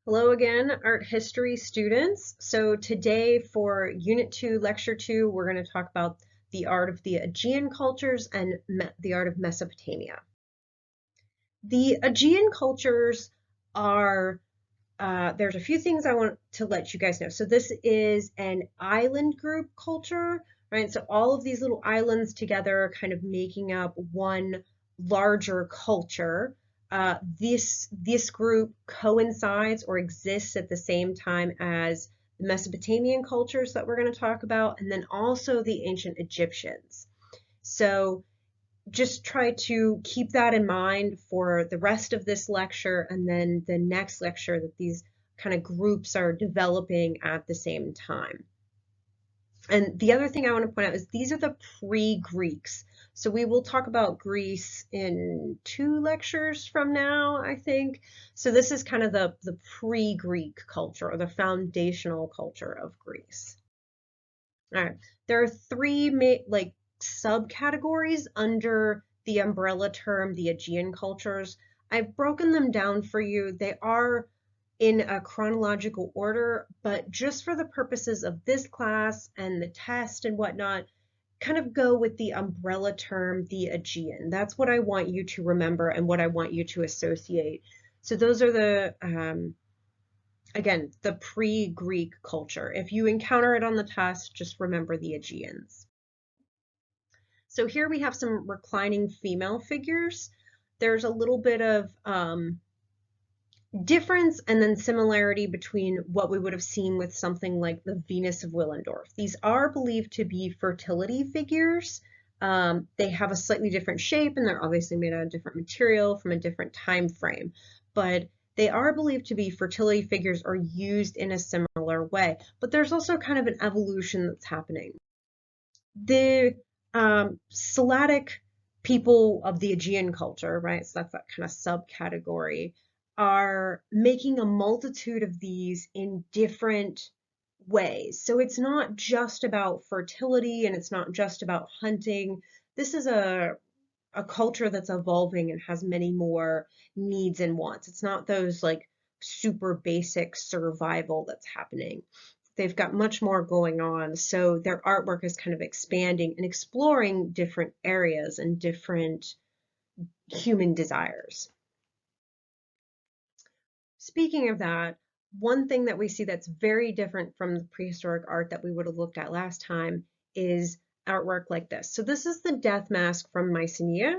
Hello again, art history students. So today for Unit 2, Lecture 2, we're going to talk about the art of the Aegean cultures and the art of Mesopotamia. The Aegean cultures are, there's a few things I want to let you guys know. So this is an island group culture, right? So all of these little islands together are kind of making up one larger culture. This group coincides or exists at the same time as the Mesopotamian cultures that we're going to talk about, and then also the ancient Egyptians. So just try to keep that in mind for the rest of this lecture and then the next lecture, that these kind of groups are developing at the same time. And the other thing I want to point out is these are the pre-Greeks. So we will talk about Greece in 2 lectures from now, I think. So this is kind of the pre-Greek culture, or the foundational culture of Greece. All right, there are 3 subcategories under the umbrella term, the Aegean cultures. I've broken them down for you. They are in a chronological order, but just for the purposes of this class and the test and whatnot, kind of go with the umbrella term, the Aegean. That's what I want you to remember and what I want you to associate. So those are the, again, the pre-Greek culture. If you encounter it on the test, just remember the Aegeans. So here we have some reclining female figures. There's a little bit of difference and then similarity between what we would have seen with something like the Venus of Willendorf. These are believed to be fertility figures. They have a slightly different shape, and they're obviously made out of different material from a different time frame, but they are believed to be fertility figures or used in a similar way. But there's also kind of an evolution that's happening. The Slavic people of the Aegean culture, right? So that's that kind of subcategory, are making a multitude of these in different ways. So it's not just about fertility and it's not just about hunting. This is a culture that's evolving and has many more needs and wants. It's not those like super basic survival that's happening. They've got much more going on. So their artwork is kind of expanding and exploring different areas and different human desires. Speaking of that, one thing that we see that's very different from the prehistoric art that we would have looked at last time is artwork like this. So this is the death mask from Mycenae.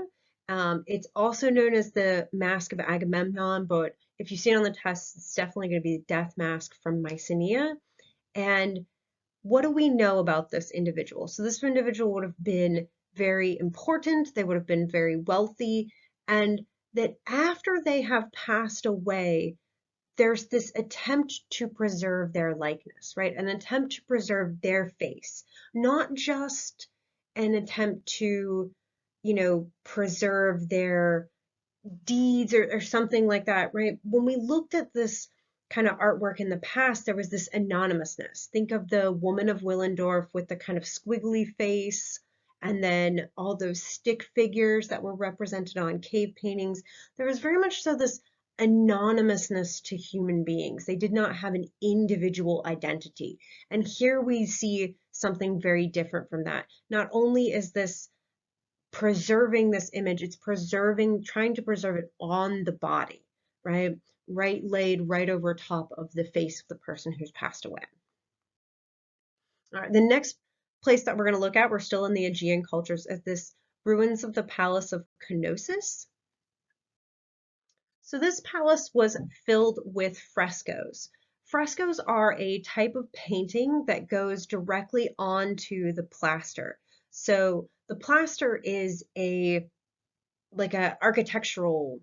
It's also known as the Mask of Agamemnon, but if you see it on the test, it's definitely going to be the death mask from Mycenae. And what do we know about this individual? So this individual would have been very important, they would have been very wealthy, and that after they have passed away, there's this attempt to preserve their likeness, right? An attempt to preserve their face, not just an attempt to, preserve their deeds or something like that, right? When we looked at this kind of artwork in the past, there was this anonymousness. Think of the woman of Willendorf with the kind of squiggly face, and then all those stick figures that were represented on cave paintings. There was very much so this anonymousness to human beings. They did not have an individual identity. And here we see something very different from that. Not only is this preserving this image, it's trying to preserve it on the body, right? Laid right over top of the face of the person who's passed away. All right, the next place that we're going to look at, we're still in the Aegean cultures, is this ruins of the Palace of Knossos. So this palace was filled with frescoes. Frescoes are a type of painting that goes directly onto the plaster. So the plaster is like a architectural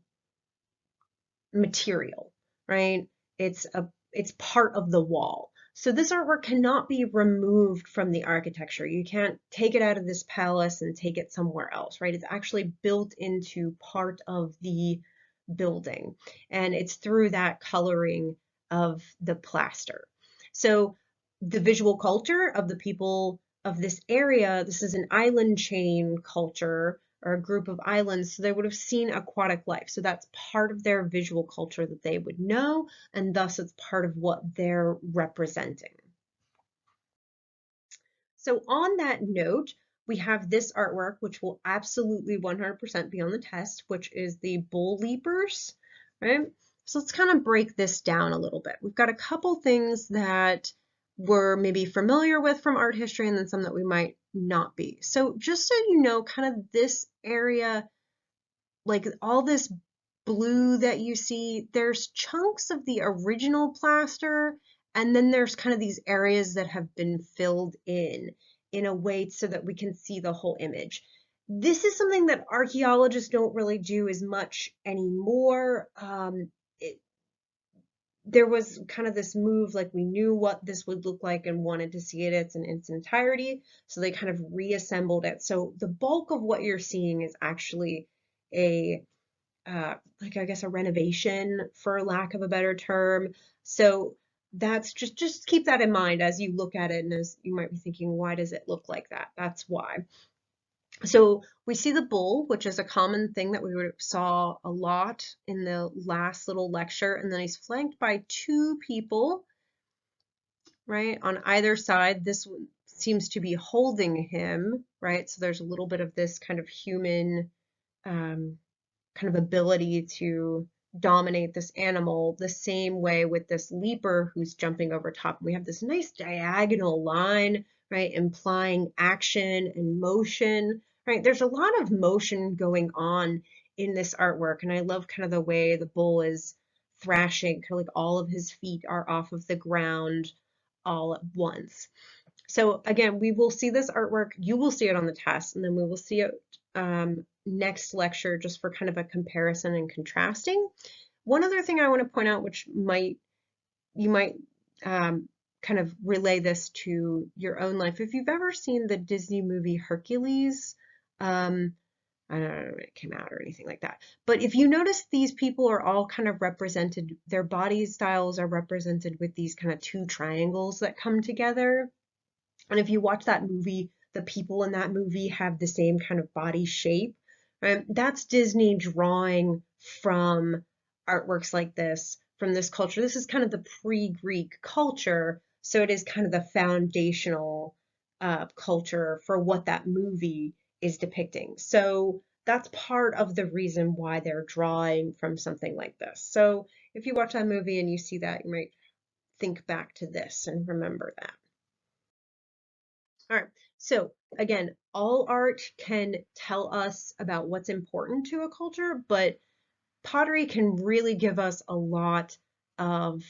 material, right? It's part of the wall. So this artwork cannot be removed from the architecture. You can't take it out of this palace and take it somewhere else, right? It's actually built into part of the building, and it's through that coloring of the plaster. So the visual culture of the people of this area, this is an island chain culture, or a group of islands, so they would have seen aquatic life. So that's part of their visual culture that they would know, and thus it's part of what they're representing. So on that note, we have this artwork, which will absolutely 100% be on the test, which is the bull leapers, right? So let's kind of break this down a little bit. We've got a couple things that we're maybe familiar with from art history and then some that we might not be. So just so you know, kind of this area, like all this blue that you see, there's chunks of the original plaster, and then there's kind of these areas that have been filled in a way so that we can see the whole image. This is something that archaeologists don't really do as much anymore. There was kind of this move, like we knew what this would look like and wanted to see it in its entirety, so they kind of reassembled it. So the bulk of what you're seeing is actually a like I guess a renovation, for lack of a better term. So that's just keep that in mind as you look at it, and as you might be thinking, why does it look like that? That's why. So we see the bull, which is a common thing that we would saw a lot in the last little lecture, and then he's flanked by two people, right, on either side. This one seems to be holding him, right? So there's a little bit of this kind of human kind of ability to dominate this animal, the same way with this leaper who's jumping over top. We have this nice diagonal line, right, implying action and motion, right? There's a lot of motion going on in this artwork, and I love kind of the way the bull is thrashing, kind of like all of his feet are off of the ground all at once. So again, we will see this artwork, you will see it on the test, and then we will see it next lecture just for kind of a comparison and contrasting. One other thing I want to point out, which you might kind of relay this to your own life. If you've ever seen the Disney movie Hercules, I don't know when it came out or anything like that, but if you notice, these people are all kind of represented, their body styles are represented with these kind of two triangles that come together. And if you watch that movie, the people in that movie have the same kind of body shape. Right? That's Disney drawing from artworks like this, from this culture. This is kind of the pre-Greek culture, so it is kind of the foundational culture for what that movie is depicting. So that's part of the reason why they're drawing from something like this. So if you watch that movie and you see that, you might think back to this and remember that. All right, so again, all art can tell us about what's important to a culture, but pottery can really give us a lot of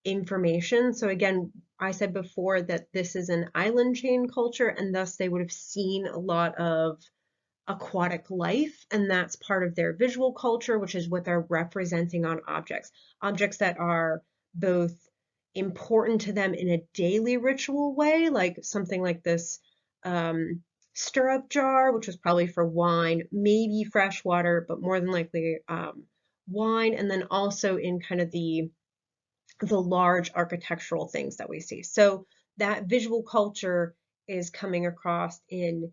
information. So again, I said before that this is an island chain culture, and thus they would have seen a lot of aquatic life, and that's part of their visual culture, which is what they're representing on objects. Objects that are both important to them in a daily ritual way, like something like this stirrup jar, which was probably for wine, maybe fresh water, but more than likely wine, and then also in kind of the large architectural things that we see. So that visual culture is coming across in,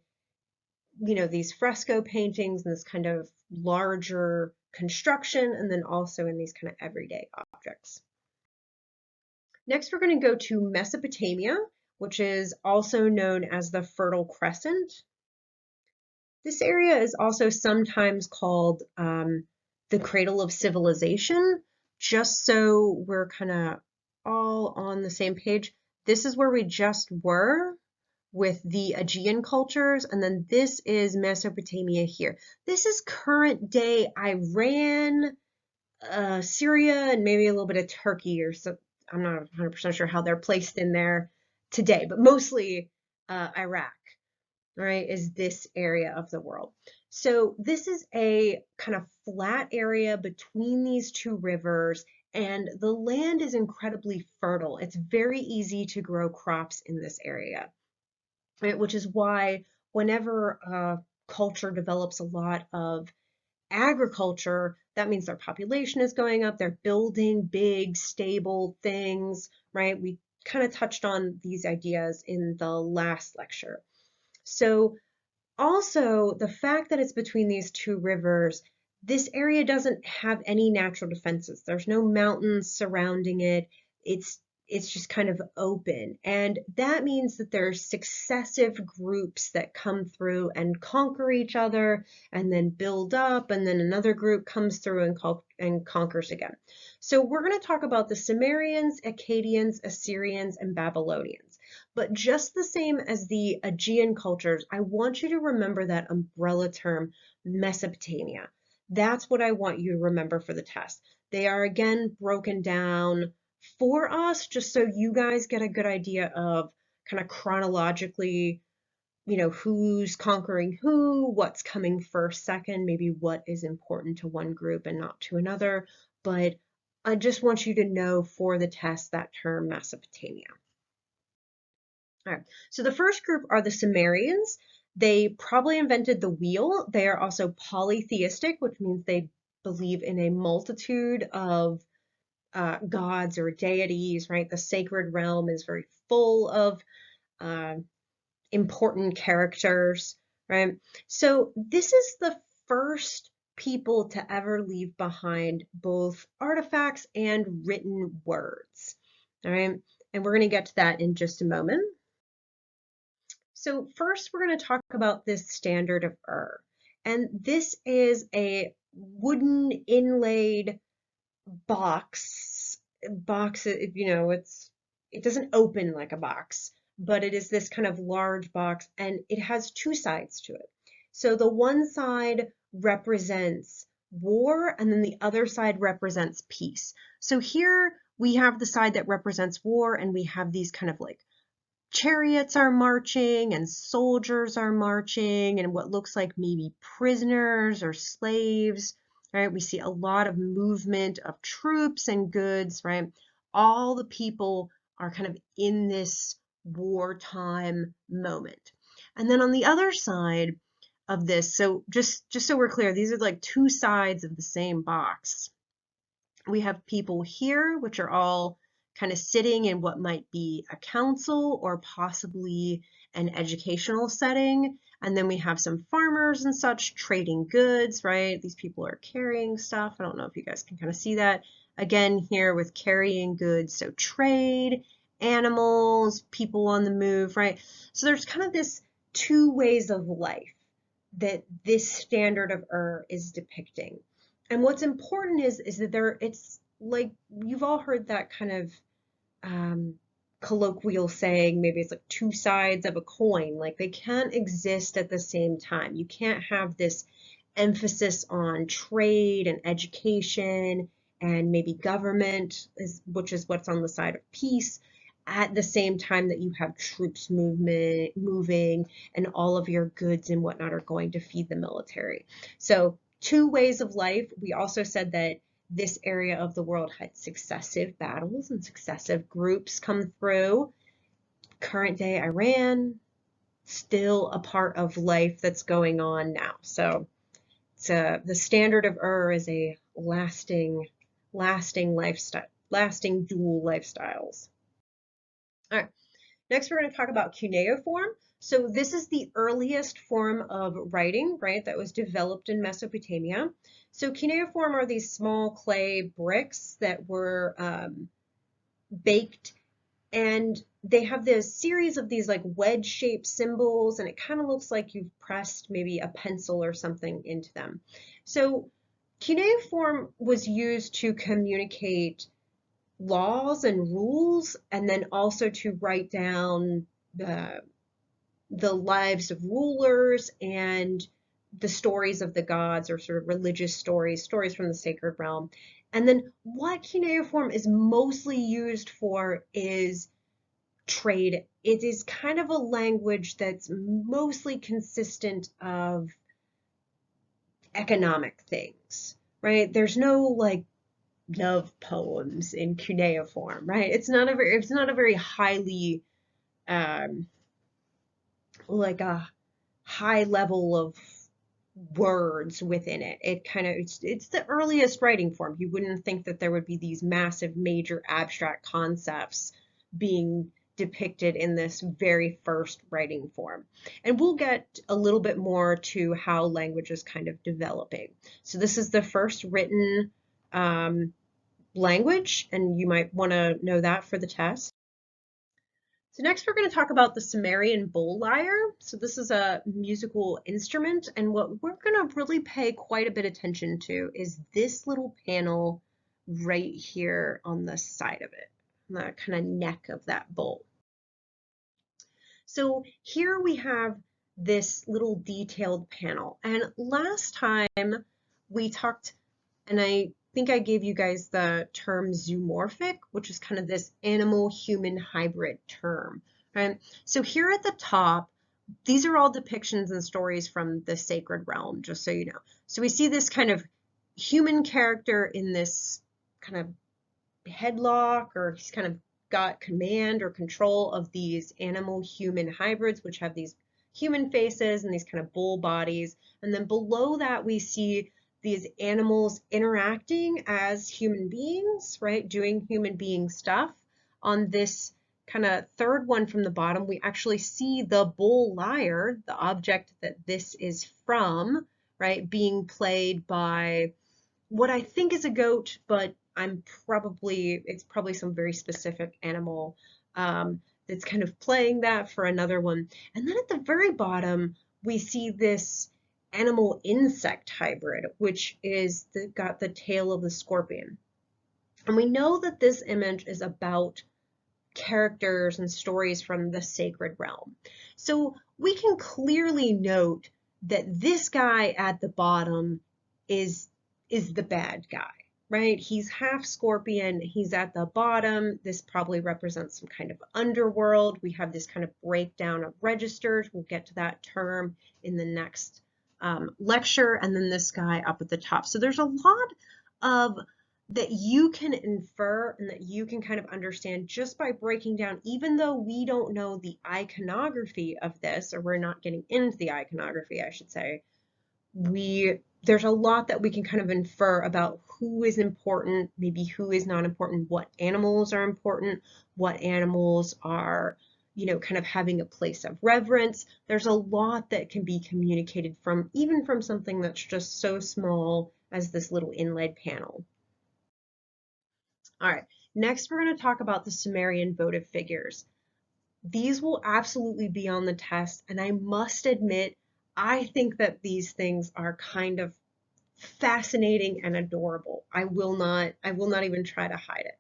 you know, these fresco paintings and this kind of larger construction, and then also in these kind of everyday objects. Next, we're going to go to Mesopotamia, which is also known as the Fertile Crescent. This area is also sometimes called the cradle of civilization, just so we're kind of all on the same page. This is where we just were with the Aegean cultures, and then this is Mesopotamia here. This is current day Iran, Syria, and maybe a little bit of Turkey, or so. I'm not 100% sure how they're placed in there today, but mostly Iraq, right, is this area of the world. So this is a kind of flat area between these two rivers, and the land is incredibly fertile. It's very easy to grow crops in this area, right? Which is why whenever a culture develops a lot of agriculture, that means their population is going up, they're building big, stable things, right? We kind of touched on these ideas in the last lecture. So Also, the fact that it's between these two rivers, this area doesn't have any natural defenses. There's no mountains surrounding it. It's it's just kind of open. And that means that there's successive groups that come through and conquer each other and then build up, and then another group comes through and conquers again. So we're going to talk about the Sumerians, Akkadians, Assyrians, and Babylonians. But just the same as the Aegean cultures, I want you to remember that umbrella term, Mesopotamia. That's what I want you to remember for the test. They are again broken down for us, just so you guys get a good idea of kind of chronologically, who's conquering who, what's coming first, second, maybe what is important to one group and not to another. But I just want you to know for the test that term Mesopotamia. All right, so the first group are the Sumerians. They probably invented the wheel. They are also polytheistic, which means they believe in a multitude of gods or deities, right? The sacred realm is very full of uh, important characters, right? So this is the first people to ever leave behind both artifacts and written words, all right? And we're going to get to that in just a moment. So first, we're going to talk about this standard of and this is a wooden inlaid box. It doesn't open like a box, but it is this kind of large box, and it has two sides to it. So the one side represents war, and then the other side represents peace. So here we have the side that represents war, and we have these kind of like chariots are marching and soldiers are marching and what looks like maybe prisoners or slaves, right? We see a lot of movement of troops and goods, right? All the people are kind of in this wartime moment. And then on the other side of this, so just so we're clear, these are like two sides of the same box. We have people here, which are all kind of sitting in what might be a council or possibly an educational setting. And then we have some farmers and such trading goods, right? These people are carrying stuff. I don't know if you guys can kind of see that. Again, here with carrying goods, so trade, animals, people on the move, right? So there's kind of this two ways of life that this standard of is depicting. And what's important is that it's like you've all heard that kind of colloquial saying, maybe it's like two sides of a coin, like they can't exist at the same time. You can't have this emphasis on trade and education and maybe government, which is what's on the side of peace, at the same time that you have troops moving and all of your goods and whatnot are going to feed the military. So two ways of life. We also said that this area of the world had successive battles and successive groups come through. Current day Iran, still a part of life that's going on now. So the standard of is a lasting lifestyle, lasting dual lifestyles. All right, next we're going to talk about cuneiform. So this is the earliest form of writing, right, that was developed in Mesopotamia. So cuneiform are these small clay bricks that were baked, and they have this series of these like wedge-shaped symbols, and it kind of looks like you've pressed maybe a pencil or something into them. So cuneiform was used to communicate laws and rules, and then also to write down the lives of rulers and the stories of the gods, or sort of religious stories from the sacred realm. And then what cuneiform is mostly used for is trade. It is kind of a language that's mostly consistent of economic things, right? There's no like love poems in cuneiform, right? It's not a very highly um, like a high level of words within it. It's the earliest writing form. You wouldn't think that there would be these massive, major abstract concepts being depicted in this very first writing form. And we'll get a little bit more to how language is kind of developing. So this is the first written language, and you might want to know that for the test. So next we're going to talk about the Sumerian bull lyre. So this is a musical instrument, and what we're going to really pay quite a bit of attention to is this little panel right here on the side of it, the kind of neck of that bull. So here we have this little detailed panel, and last time we talked, and I think I gave you guys the term zoomorphic, which is kind of this animal-human hybrid term, right? So here at the top, these are all depictions and stories from the sacred realm, just so you know. So we see this kind of human character in this kind of headlock, or he's kind of got command or control of these animal-human hybrids, which have these human faces and these kind of bull bodies. And then below that, we see these animals interacting as human beings, right? Doing human being stuff. On this kind of third one from the bottom, we actually see the bull lyre, the object that this is from, right? Being played by what I think is a goat, but it's probably some very specific animal that's kind of playing that for another one. And then at the very bottom, we see this animal insect hybrid, which is got the tail of the scorpion. And we know that this image is about characters and stories from the sacred realm. So we can clearly note that this guy at the bottom is the bad guy, right? He's half scorpion, he's at the bottom. This probably represents some kind of underworld. We have this kind of breakdown of registers. We'll get to that term in the next lecture, and then this guy up at the top. So there's a lot of that you can infer and that you can kind of understand just by breaking down, even though we don't know the iconography of this, or we're not getting into the iconography, I should say, there's a lot that we can kind of infer about who is important, maybe who is not important, what animals are important, what animals are, kind of having a place of reverence. There's a lot that can be communicated from, even from something that's just so small as this little inlaid panel. All right, next we're going to talk about the Sumerian votive figures. These will absolutely be on the test, and I must admit, I think that these things are kind of fascinating and adorable. I will not even try to hide it.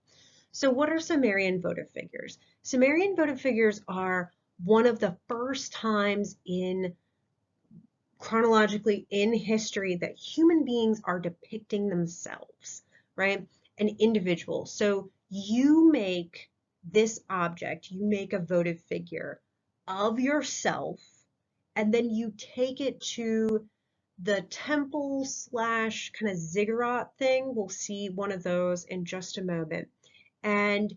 So what are Sumerian votive figures? Sumerian votive figures are one of the first times chronologically in history that human beings are depicting themselves, right? An individual. So you make this object, you make a votive figure of yourself, and then you take it to the temple slash kind of ziggurat thing. We'll see one of those in just a moment. And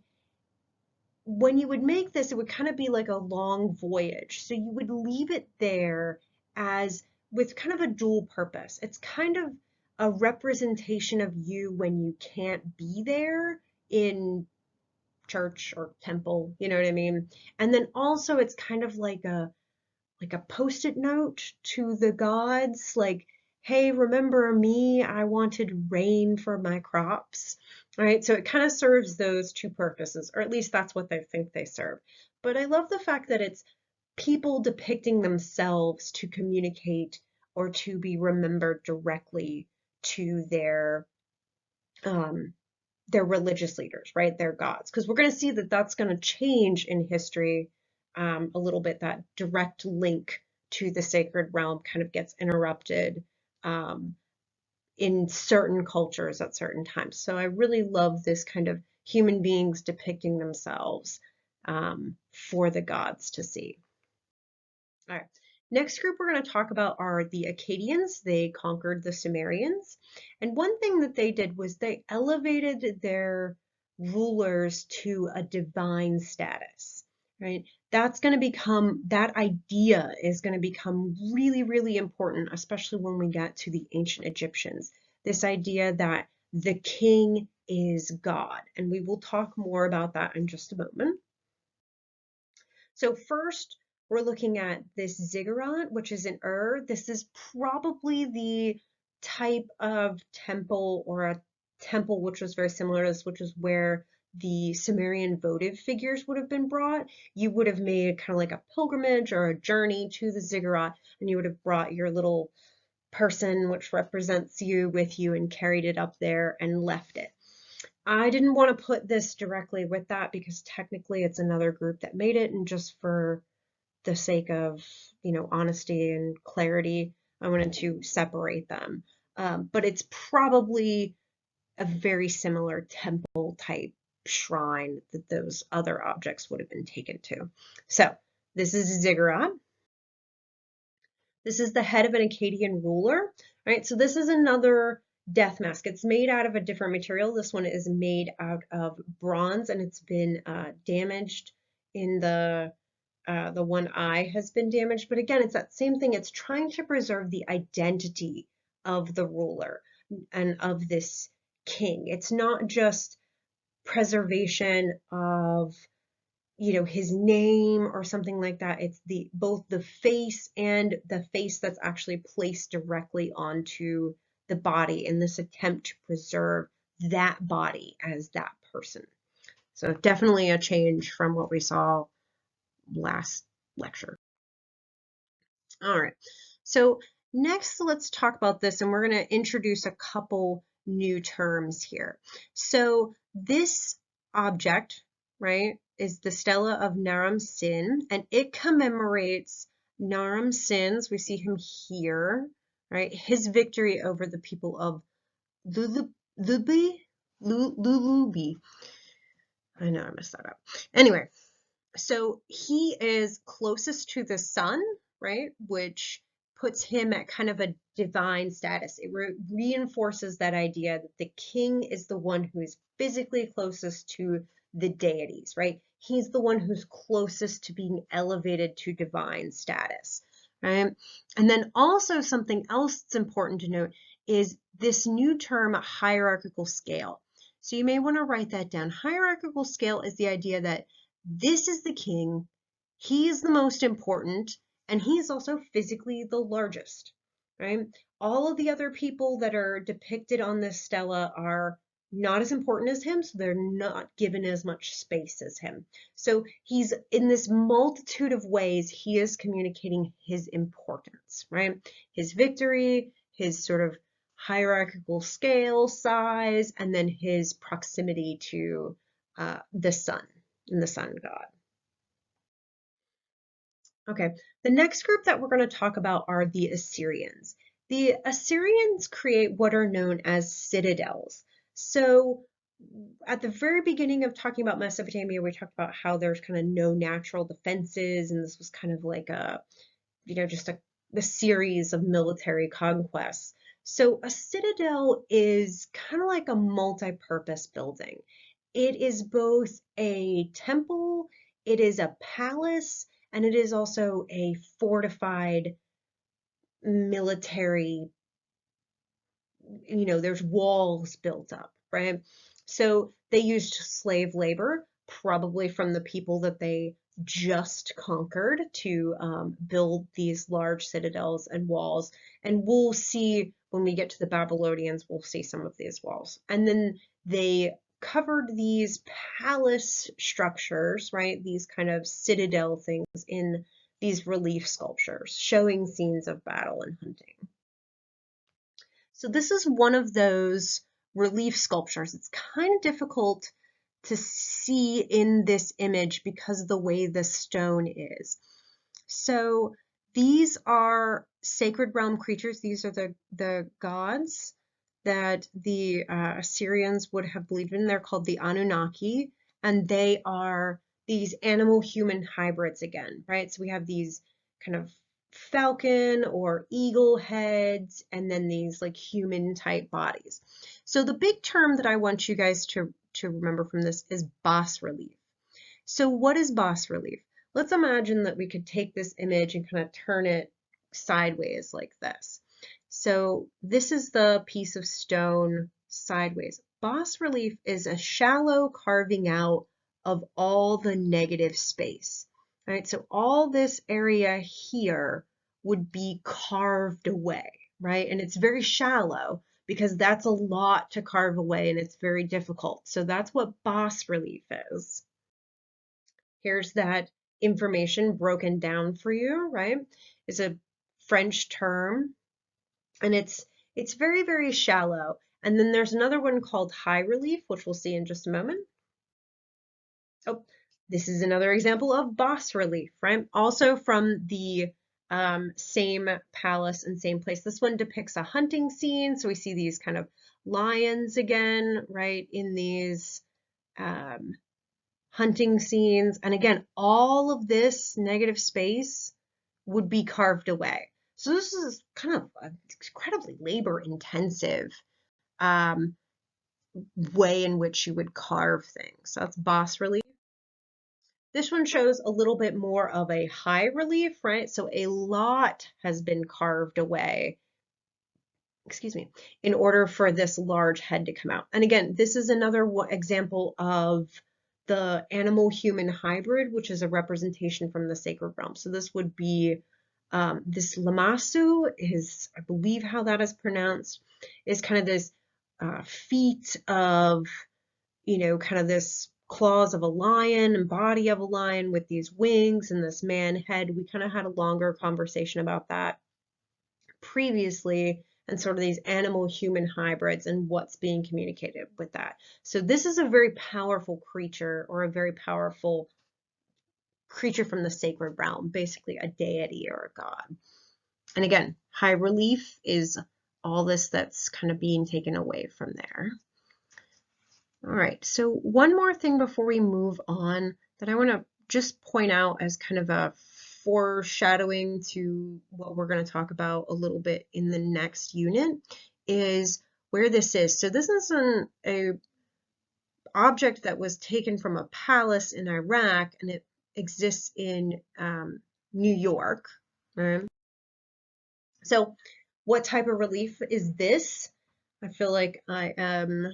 when you would make this, it would kind of be like a long voyage. So you would leave it there as with kind of a dual purpose. It's kind of a representation of you when you can't be there in church or temple, you know what I mean? And then also it's kind of like a post-it note to the gods, like, hey, remember me? I wanted rain for my crops. All right, so it kind of serves those two purposes, or at least that's what they think they serve. But I love the fact that it's people depicting themselves to communicate or to be remembered directly to their religious leaders, right? Their gods. Because we're going to see that that's going to change in history a little bit. That direct link to the sacred realm kind of gets interrupted in certain cultures at certain times. So I really love this kind of human beings depicting themselves for the gods to see. All right. Next group we're going to talk about are the Akkadians. They conquered the Sumerians. And one thing that they did was they elevated their rulers to a divine status, right? That idea is going to become really, really important, especially when we get to the ancient Egyptians. This idea that the king is God. And we will talk more about that in just a moment. So first, we're looking at this ziggurat, which is an This is probably the type of temple or a temple which was very similar to this, which is where the Sumerian votive figures would have been brought. You would have made kind of like a pilgrimage or a journey to the ziggurat, and you would have brought your little person, which represents you, with you and carried it up there and left it. I didn't want to put this directly with that because technically it's another group that made it, and just for the sake of, honesty and clarity, I wanted to separate them. But it's probably a very similar temple type shrine that those other objects would have been taken to. So this is a ziggurat. This is the head of an Akkadian ruler, right? So this is another death mask. It's made out of a different material. This one is made out of bronze, and it's been damaged in the one eye has been damaged. But again, it's that same thing. It's trying to preserve the identity of the ruler and of this king. It's not just preservation of his name or something like that. It's both the face and the face that's actually placed directly onto the body in this attempt to preserve that body as that person. So definitely a change from what we saw last lecture. All right, so next let's talk about this, and we're going to introduce a couple new terms here. So this object, right, is the Stella of Naram Sin, and it commemorates Naram Sin's, we see him here, right, his victory over the people of Lulubi. I know I messed that up. Anyway, so he is closest to the sun, right, which puts him at kind of a divine status. It reinforces that idea that the king is the one who is physically closest to the deities, right? He's the one who's closest to being elevated to divine status, right? And then also something else that's important to note is this new term, hierarchical scale. So you may want to write that down. Hierarchical scale is the idea that this is the king, he is the most important, and he is also physically the largest, right? All of the other people that are depicted on this stela are not as important as him, so they're not given as much space as him. So he's, in this multitude of ways, he is communicating his importance, right? His victory, his sort of hierarchical scale, size, and then his proximity to the sun and the sun god. Okay, the next group that we're going to talk about are the Assyrians. The Assyrians create what are known as citadels. So at the very beginning of talking about Mesopotamia, we talked about how there's kind of no natural defenses, and this was kind of like a, just a series of military conquests. So a citadel is kind of like a multi-purpose building. It is both a temple, it is a palace, and it is also a fortified military, there's walls built up, right? So they used slave labor, probably from the people that they just conquered, to build these large citadels and walls. And we'll see when we get to the Babylonians, we'll see some of these walls. And then they covered these palace structures, right? These kind of citadel things in these relief sculptures showing scenes of battle and hunting. So this is one of those relief sculptures. It's kind of difficult to see in this image because of the way the stone is. So these are sacred realm creatures. These are the gods that the Assyrians would have believed in. They're called the Anunnaki, and they are these animal-human hybrids again, right? So we have these kind of falcon or eagle heads, and then these like human type bodies. So the big term that I want you guys to remember from this is bas relief. So what is bas relief? Let's imagine that we could take this image and kind of turn it sideways like this. So this is the piece of stone sideways. Bas relief is a shallow carving out of all the negative space. right? So all this area here would be carved away, right? And it's very shallow because that's a lot to carve away and it's very difficult. So that's what bas relief is. Here's that information broken down for you, right? It's a French term and it's very, very shallow. And then there's another one called high relief, which we'll see in just a moment. Oh, this is another example of bas relief, right? Also from the same palace and same place. This one depicts a hunting scene. So we see these kind of lions again, right, in these hunting scenes. And again, all of this negative space would be carved away. So this is kind of an incredibly labor intensive way in which you would carve things. So that's bas relief. This one shows a little bit more of a high relief, right? So a lot has been carved away, excuse me, in order for this large head to come out. And again, this is another example of the animal-human hybrid, which is a representation from the sacred realm. So this would be this lamasu is, I believe how that is pronounced, is kind of this feet of, you know, kind of this claws of a lion and body of a lion with these wings and this man head. We kind of had a longer conversation about that previously and sort of these animal-human hybrids and what's being communicated with that. So this is a very powerful creature or a very powerful creature from the sacred realm, basically a deity or a god. And again, high relief is all this that's kind of being taken away from there. All right, so one more thing before we move on that I want to just point out as kind of a foreshadowing to what we're going to talk about a little bit in the next unit is where this is. So this is a object that was taken from a palace in Iraq and it exists in New York. Right? So what type of relief is this? I feel like I am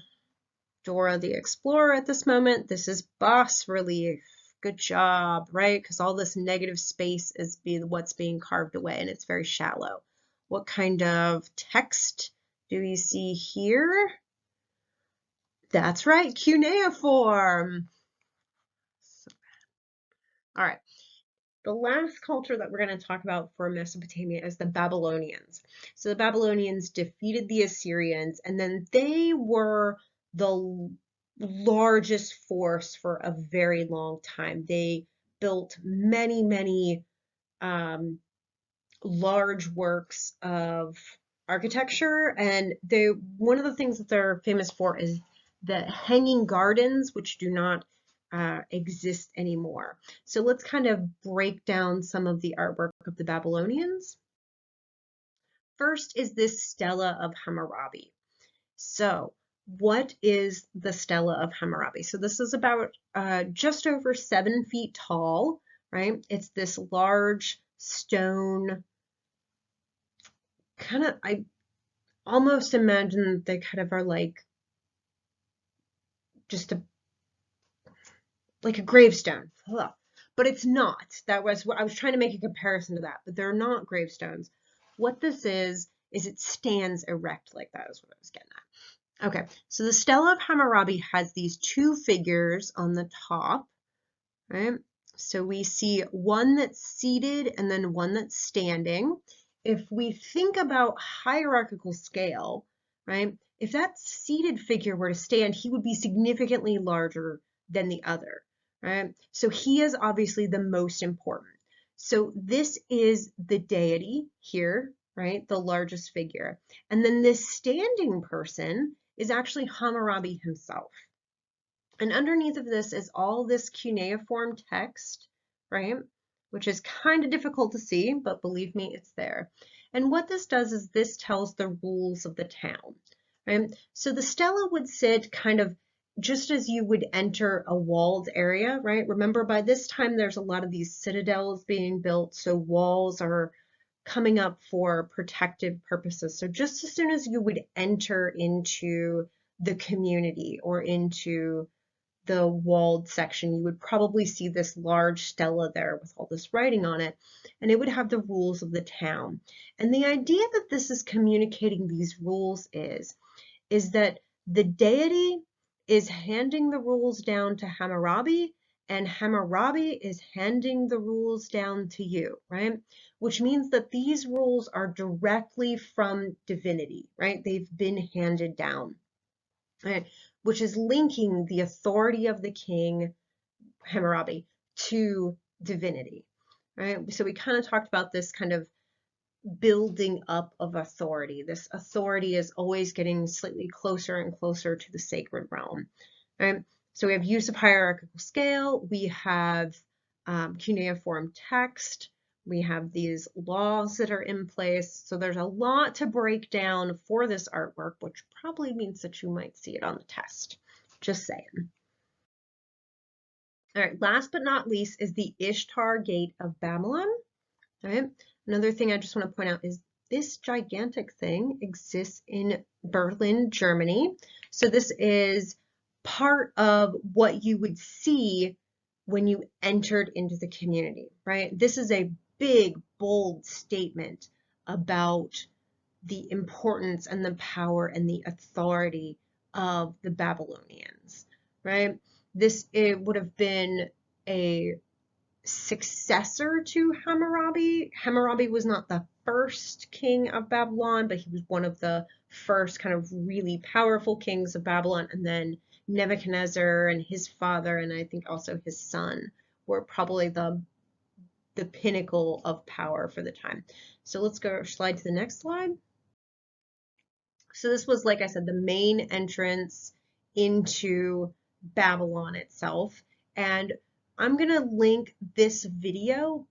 Dora the Explorer at this moment. This is bas relief. Good job, right? Because all this negative space is what's being carved away and it's very shallow. What kind of text do you see here? That's right, cuneiform. All right. The last culture that we're going to talk about for Mesopotamia is the Babylonians. So the Babylonians defeated the Assyrians, and then they were the largest force for a very long time. They built many, many large works of architecture, and one of the things that they're famous for is the hanging gardens, which do not exist anymore. So let's kind of break down some of the artwork of the Babylonians. First is this Stella of Hammurabi. So what is the Stella of Hammurabi? So this is about just over 7 feet tall, right? It's this large stone, kind of, I almost imagine they kind of are like just like a gravestone. But it's not. That was what I was trying to make a comparison to that, but they're not gravestones. What this is it stands erect like that is what I was getting at. Okay, so the Stella of Hammurabi has these two figures on the top, right? So we see one that's seated and then one that's standing. If we think about hierarchical scale, right? If that seated figure were to stand, he would be significantly larger than the other, right? So he is obviously the most important. So this is the deity here, right? The largest figure. And then this standing person is actually Hammurabi himself. And underneath of this is all this cuneiform text, right? Which is kind of difficult to see, but believe me, it's there. And what this does is this tells the rules of the town, right? So the stela would sit kind of just as you would enter a walled area, right? Remember, by this time, there's a lot of these citadels being built, so walls are coming up for protective purposes. So just as soon as you would enter into the community or into the walled section, you would probably see this large stela there with all this writing on it, and it would have the rules of the town. And the idea that this is communicating these rules is that the deity is handing the rules down to Hammurabi, and Hammurabi is handing the rules down to you, right? Which means that these rules are directly from divinity, right? They've been handed down, right? Which is linking the authority of the king, Hammurabi, to divinity, right? So we kind of talked about this kind of building up of authority. This authority is always getting slightly closer and closer to the sacred realm, right? So we have use of hierarchical scale, we have cuneiform text, we have these laws that are in place. So there's a lot to break down for this artwork, which probably means that you might see it on the test. Just saying. All right, last but not least is the Ishtar Gate of Babylon. All right. Another thing I just want to point out is this gigantic thing exists in Berlin, Germany. So this is part of what you would see when you entered into the community, right? This is a big, bold statement about the importance and the power and the authority of the Babylonians, right? It would have been a successor to Hammurabi. Hammurabi was not the first king of Babylon, but he was one of the first kind of really powerful kings of Babylon. And then Nebuchadnezzar and his father, and I think also his son, were probably the pinnacle of power for the time. So let's go slide to the next slide. So this was, like I said, the main entrance into Babylon itself. And I'm going to link this video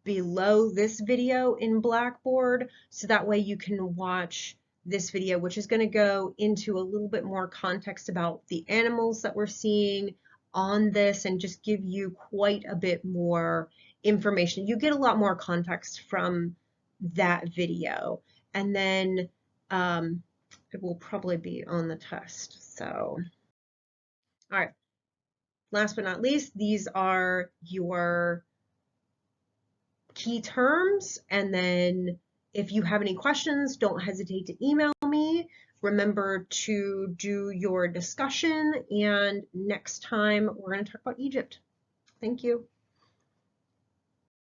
below this video in Blackboard, so that way you can watch this video, which is going to go into a little bit more context about the animals that we're seeing on this and just give you quite a bit more information. You get a lot more context from that video, and then it will probably be on the test. So, all right. Last but not least, these are your key terms. And then if you have any questions, don't hesitate to email me. Remember to do your discussion. And next time, we're going to talk about Egypt. Thank you.